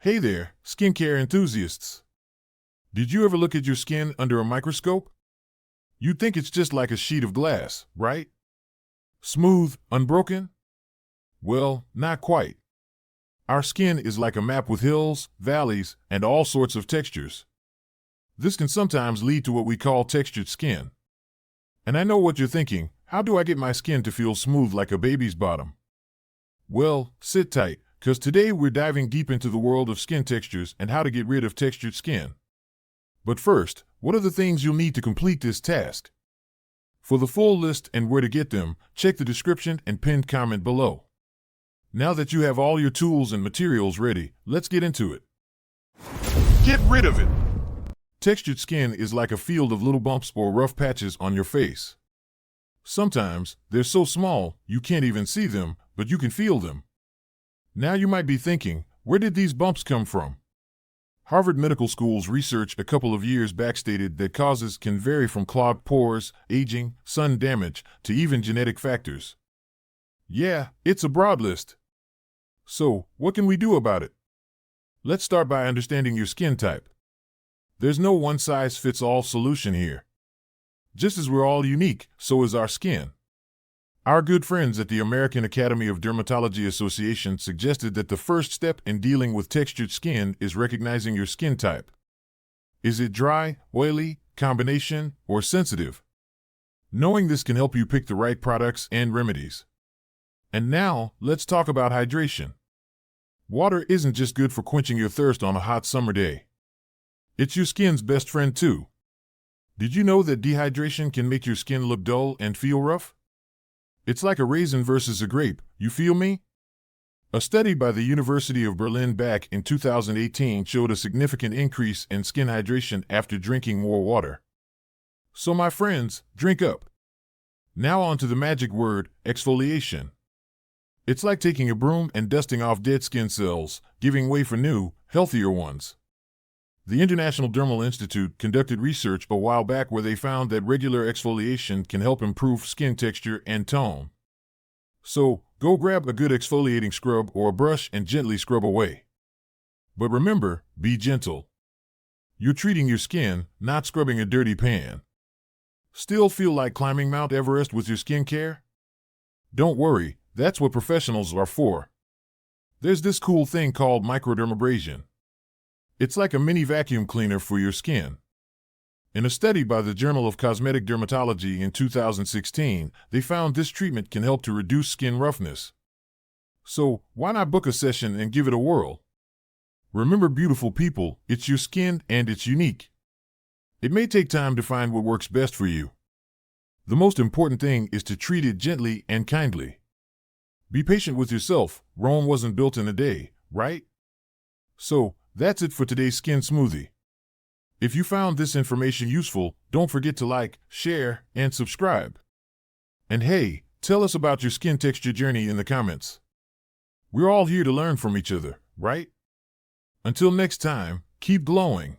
Hey there, skincare enthusiasts. Did you ever look at your skin under a microscope? You'd think it's just like a sheet of glass, right? Smooth, unbroken? Well, not quite. Our skin is like a map with hills, valleys, and all sorts of textures. This can sometimes lead to what we call textured skin. And I know what you're thinking, how do I get my skin to feel smooth like a baby's bottom? Well, sit tight, because today we're diving deep into the world of skin textures and how to get rid of textured skin. But first, what are the things you'll need to complete this task? For the full list and where to get them, check the description and pinned comment below. Now that you have all your tools and materials ready, let's get into it. Get rid of it! Textured skin is like a field of little bumps or rough patches on your face. Sometimes, they're so small, you can't even see them, but you can feel them. Now you might be thinking, where did these bumps come from? Harvard Medical School's research a couple of years back stated that causes can vary from clogged pores, aging, sun damage, to even genetic factors. Yeah, it's a broad list. So, what can we do about it? Let's start by understanding your skin type. There's no one-size-fits-all solution here. Just as we're all unique, so is our skin. Our good friends at the American Academy of Dermatology Association suggested that the first step in dealing with textured skin is recognizing your skin type. Is it dry, oily, combination, or sensitive? Knowing this can help you pick the right products and remedies. And now, let's talk about hydration. Water isn't just good for quenching your thirst on a hot summer day. It's your skin's best friend too. Did you know that dehydration can make your skin look dull and feel rough? It's like a raisin versus a grape, you feel me? A study by the University of Berlin back in 2018 showed a significant increase in skin hydration after drinking more water. So my friends, drink up. Now on to the magic word, exfoliation. It's like taking a broom and dusting off dead skin cells, giving way for new, healthier ones. The International Dermal Institute conducted research a while back where they found that regular exfoliation can help improve skin texture and tone. So, go grab a good exfoliating scrub or a brush and gently scrub away. But remember, be gentle. You're treating your skin, not scrubbing a dirty pan. Still feel like climbing Mount Everest with your skincare? Don't worry, that's what professionals are for. There's this cool thing called microdermabrasion. It's like a mini vacuum cleaner for your skin. In a study by the Journal of Cosmetic Dermatology in 2016, they found this treatment can help to reduce skin roughness. So, why not book a session and give it a whirl? Remember, beautiful people, it's your skin and it's unique. It may take time to find what works best for you. The most important thing is to treat it gently and kindly. Be patient with yourself. Rome wasn't built in a day, right? So, that's it for today's Skin Smoothie. If you found this information useful, don't forget to like, share, and subscribe. And hey, tell us about your skin texture journey in the comments. We're all here to learn from each other, right? Until next time, keep glowing.